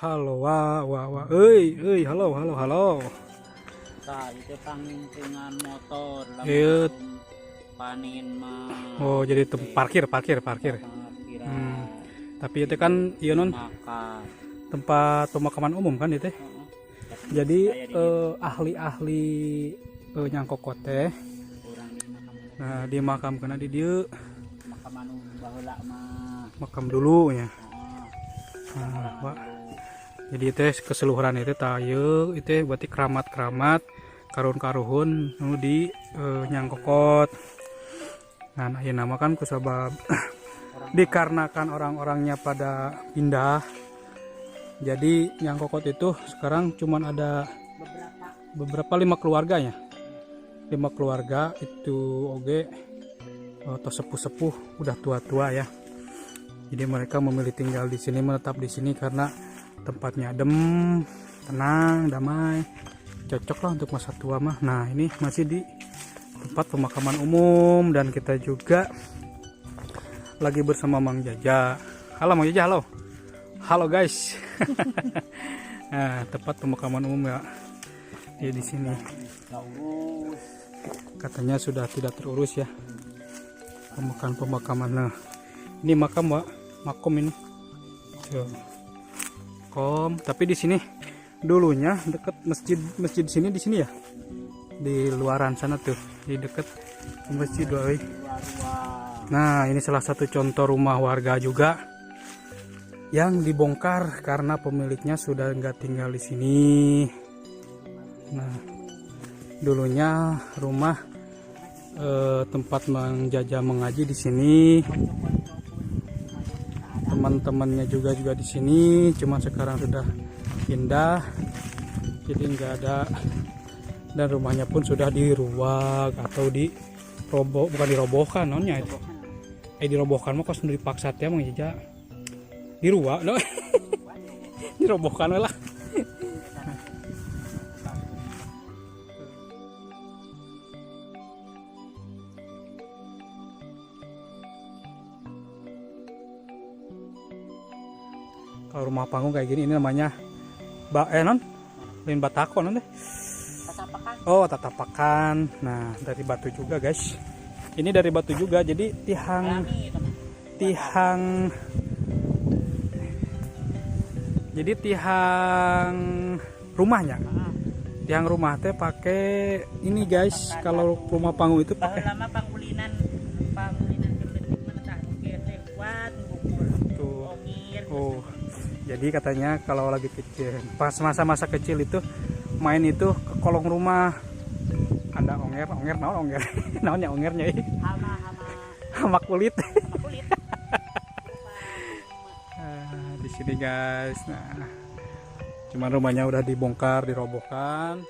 Halo, halo, halo, halo. Itu pangimpungan motor Iya. panen mah. Oh, jadi parkir. Tapi itu kan iya non Makan. tempat pemakaman umum kan itu. Jadi ahli-ahli nyangkokot teh. Nah, dimakamkan di dieu. Makaman baheula mah. Makam dulu nya. Heeh. Nah, Pak. Jadi itu keseluruhan itu tayu itu berarti keramat karun-karuhun nu di nyangkokot. Nah, ya nama kan kusabab dikarenakan orang-orangnya pada pindah. Jadi nyangkokot itu sekarang cuman ada beberapa 5 keluarganya. 5 keluarga itu oge atau sepuh-sepuh udah tua-tua ya. Jadi mereka memilih tinggal di sini, menetap di sini karena tempatnya adem, tenang, damai, cocok lah untuk masa tua mah. Nah, ini masih di tempat pemakaman umum dan kita juga lagi bersama Mang Jaja. Halo Mang Jaja, halo. Halo guys. Nah, tempat pemakaman umum ya. Ya di sini. Katanya sudah tidak terurus ya. Pemakaman. Nah, ini makam, Pak. Makom ini. Tuh. Tapi di sini dulunya deket masjid sini di sini ya, di luaran sana tuh, di deket masjid doi. Nah, ini salah satu contoh rumah warga juga yang dibongkar karena pemiliknya sudah nggak tinggal di sini. Nah, dulunya rumah tempat Mang Jaja mengaji di sini. Teman-temannya juga di sini, cuma sekarang sudah pindah, jadi nggak ada, dan rumahnya pun sudah diruak atau bukan dirobohkan nonnya itu, dirobohkan mah kos dipaksa ya Mang Jaja, diruak no. Dirobohkan lah. Kalau rumah panggung kayak gini ini namanya non lain batako non deh. Tatapakan. Oh, tatapakan. Nah, dari batu juga guys. Ini dari batu juga, jadi tiang rumahnya. Tiang rumah teh pakai ini guys. Kalau rumah panggung itu pakai lama panggulinan tuh. Oh. Jadi katanya kalau lagi kecil, pas masa-masa kecil itu main itu ke kolong rumah. Ada onger naonnya ongernya ini. Hama kulit. Di sini guys. Nah, cuman rumahnya udah dibongkar, dirobohkan.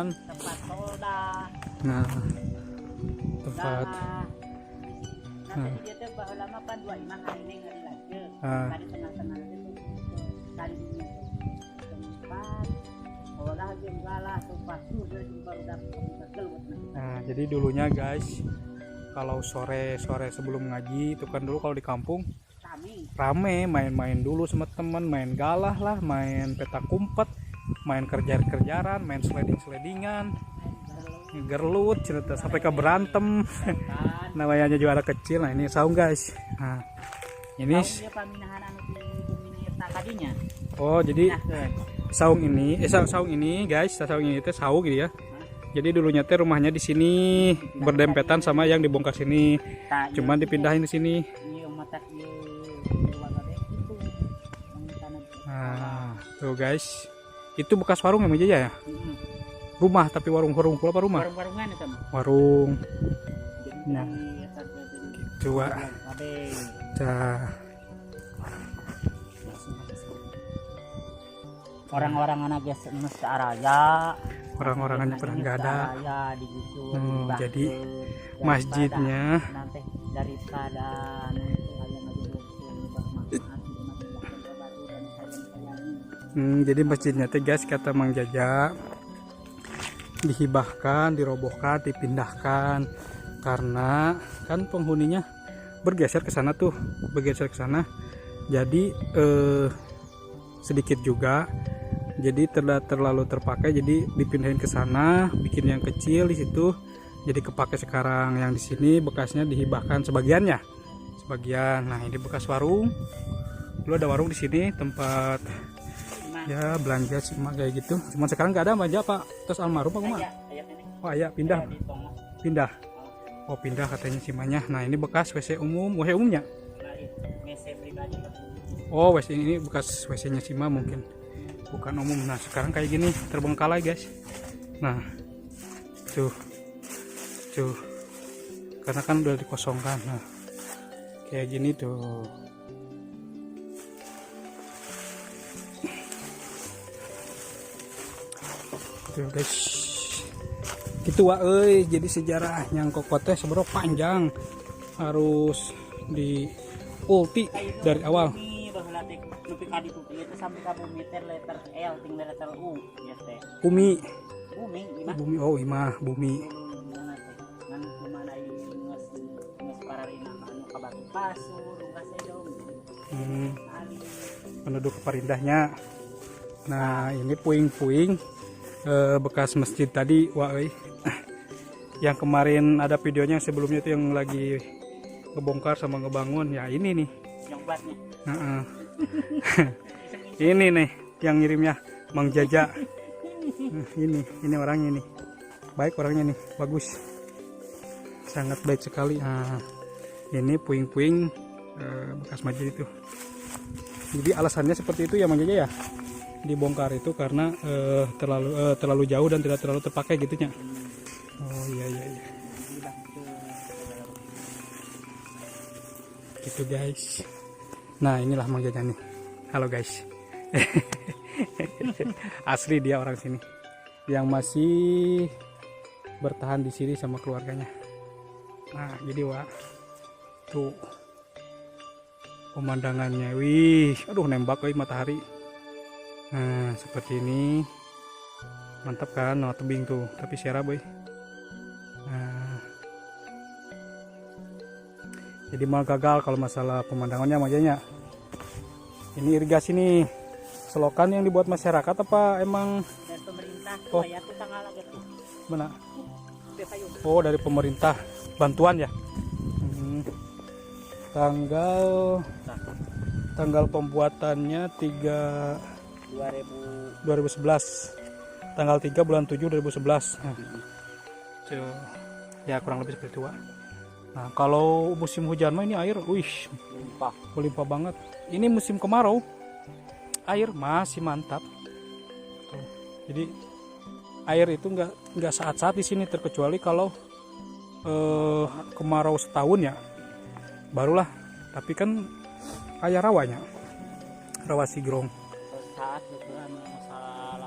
Tempat polda. Nah, tempat. Nah, dia tuh baheula mah pan 2 imah hari ini ngadilakeun. Tadi tengah-tengah itu tadi tempat olah jeung galah tempat sudah baru dapat gelut. Nah, jadi dulunya guys, kalau sore sebelum ngaji itu kan dulu kalau di kampung rame main-main dulu sama teman, main galah lah, main petak umpet, main kejar-kejaran, main sliding-slidingan, gerlut, cerita sampai ke berantem. Namanya juga ada kecil. Nah, ini saung guys. Nah, ini oh, jadi saung ini guys, saung ini teh saung gitu ya. Jadi dulunya teh rumahnya di sini berdempetan sama yang dibongkar sini. Cuman dipindahin di sini. Nah, tuh guys. Itu bekas warung yang aja ya? Rumah tapi warung apa rumah? Warung-warungan itu mah. Warung. Nah, gitu Wak. Orang-orang anak geus araya. orang-orangnya pernah nggak ada. Ya digusur, Jadi masjidnya nanti daripada jadi masjidnya teh guys, kata Mang Jaja, dihibahkan, dirobohkan, dipindahkan karena kan penghuninya bergeser ke sana tuh, bergeser ke sana. Jadi sedikit juga, jadi terlalu terpakai, jadi dipindahin ke sana, bikin yang kecil di situ, jadi kepake sekarang. Yang di sini bekasnya dihibahkan sebagiannya, sebagian. Nah ini bekas warung, dulu ada warung di sini tempat ya belanja cuma kayak gitu. Cuman sekarang nggak ada aja Pak, terus almarhum Pak Umar. Oh ya pindah, pindah. Oh pindah katanya simanya. Nah ini bekas WC umum, WC umumnya. Oh WC ini bekas WC-nya Sima mungkin, bukan umum. Nah sekarang kayak gini terbengkalai guys. Nah tuh karena kan udah dikosongkan. Nah kayak gini tuh. Tuh guys, gitu wah jadi sejarah yang kokotnya seberapa panjang, harus di ulti dari awal. Bumi, oh imah bumi. Penduduk perindahnya. Nah ini puing-puing bekas masjid tadi wah yang kemarin ada videonya sebelumnya itu yang lagi ngebongkar sama ngebangun ya, ini nih yang buatnya. Ini nih yang ngirimnya Mang Jaja. Ini orangnya nih, baik orangnya nih, bagus, sangat baik sekali. Nah ini puing-puing bekas masjid itu. Jadi alasannya seperti itu ya Mang Jaja ya, dibongkar itu karena terlalu jauh dan tidak terlalu terpakai gitunya. Oh iya gitu guys. Nah inilah Mang Jaja nih. Halo guys. Asli dia orang sini yang masih bertahan di sini sama keluarganya. Nah jadi wah tuh pemandangannya, wih aduh nembak matahari. Nah seperti ini mantap kan, no tebing tuh tapi siara boy. Nah jadi mau gagal kalau masalah pemandangannya makanya. Ini irigasi nih, selokan yang dibuat masyarakat apa emang Dari pemerintah. Oh. Ya tuh tanggal lagi tuh. mana? Oh dari pemerintah, bantuan ya. Tanggal pembuatannya 2011, tanggal 3 bulan 7 2011. Ya kurang lebih seperti itu. Nah kalau musim hujan mah ini air melimpah banget. Ini musim kemarau air masih mantap tuh. Jadi air itu nggak saat-saat di sini, terkecuali kalau kemarau setahun ya barulah. Tapi kan ayah rawanya, rawa Sigrong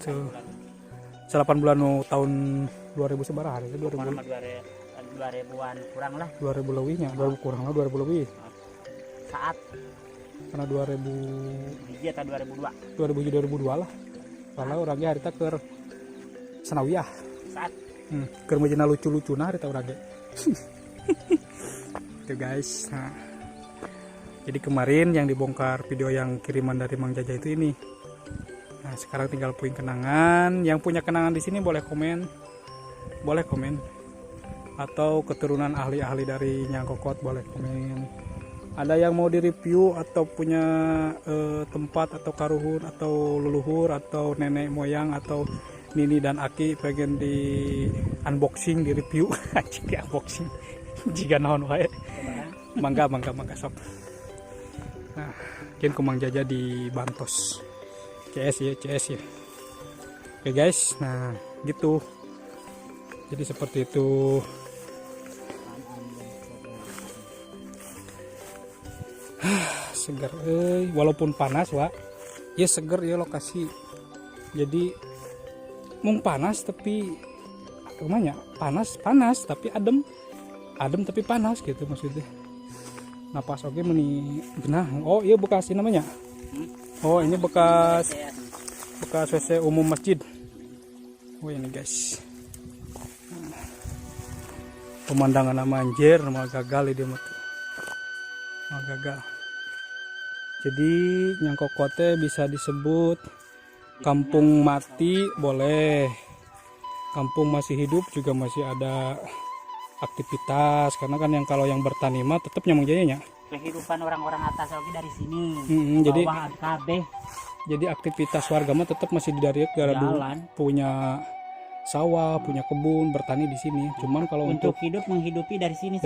tuh 8 bulan tahun 2000 seberapa hari itu 2000-an kurang lah, 2000 lebihnya, 2000 kurang lah 2000 lebih saat karena 2000 atau 2002 lah. Kalau orangnya harita ke Senawiyah saat ke majina lucu-lucu nah harita orangnya. Itu guys. Nah jadi kemarin yang dibongkar video yang kiriman dari Mang Jaja itu ini. Nah sekarang tinggal puing kenangan. Yang punya kenangan di sini boleh komen, atau keturunan ahli-ahli dari Nyangkokot boleh komen. Ada yang mau direview atau punya tempat atau karuhun atau leluhur atau nenek moyang atau Nini dan Aki pengen di unboxing, di review di unboxing jika naon wae mangga sok. Nah mungkin Mang Jaja di Bantos CS ya. Oke guys, nah gitu, jadi seperti itu. Seger walaupun panas Wak ya, seger ya lokasi. Jadi mung panas tapi rumahnya panas tapi adem tapi panas gitu maksudnya. Napas oke meni genah. Oh iya bekas ini namanya. Oh ini bekas WC umum masjid. Oh ini guys. Pemandangan manjir malah gagal ini mah. Malah gagal. Jadi Nyangkokot bisa disebut kampung mati boleh, kampung masih hidup juga masih ada aktivitas, karena kan yang kalau yang bertani mah tetap nyamang jadinya kehidupan orang-orang atas lagi dari sini. Jadi aktivitas warga mah tetap masih dari dulu punya sawah, punya kebun, bertani di sini. Cuman kalau untuk hidup menghidupi dari sini.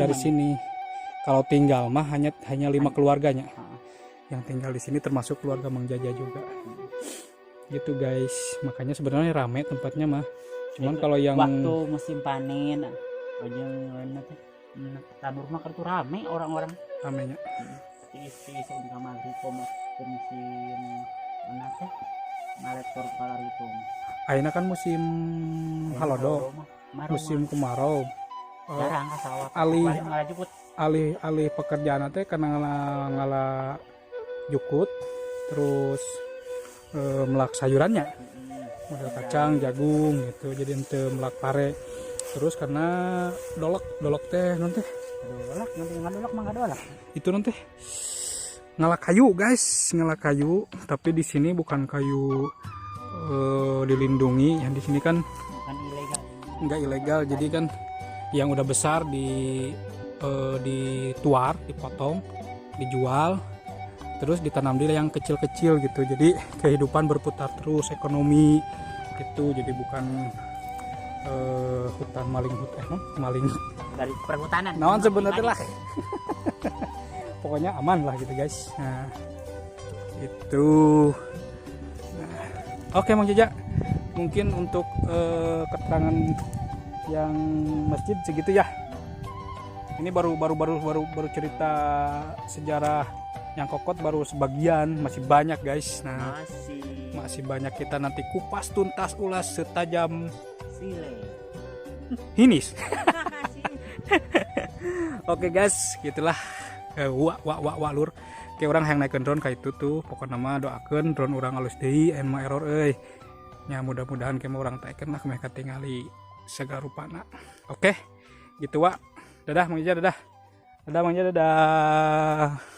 Kalau tinggal mah hanya 5 keluarganya. Yang tinggal di sini termasuk keluarga Mang Jaja juga. Gitu guys. Makanya sebenarnya rame tempatnya mah. Cuman kalau yang waktu musim panen aja tabur mah kartu rame orang-orang. Ramenya. Isi kamar itu musim mana teh? Maret Korpalar itu. Ayeuna kan musim halodo. Musim kemarau. Jarang ka sawah. Alih pekerjaan teh karena ngala jukut terus melak sayurannya model kacang jagung gitu, jadi ente melak pare terus karena dolok teh nanti itu nanti ngalak kayu guys, ngalak kayu tapi di sini bukan kayu dilindungi, yang di sini kan nggak ilegal, jadi kan yang udah besar dituar, dipotong, dijual, terus ditanam di yang kecil-kecil gitu. Jadi kehidupan berputar terus, ekonomi gitu. Jadi bukan hutan maling dari perhutanan. Naon sebenarnya lah. Pokoknya aman lah gitu guys. Nah, itu. Nah, oke Mang Jaja. Mungkin untuk keterangan yang masjid segitu ya. Ini baru cerita sejarah Nyangkokot baru sebagian, masih banyak guys. Nah, masih banyak, kita nanti kupas tuntas ulas setajam sile. Hinis. Oke guys, gitulah. Lur. Kayak orang yang naik drone kayak itu tuh, pokoknya mah doakeun drone orang alus deui, mah error euy. Ya mudah-mudahan kayak orang taekeun lah meh katingali sagarupana. Oke. Gitu wa. Dadah Mang Jaja, dadah. Dadah Mang Jaja, dadah.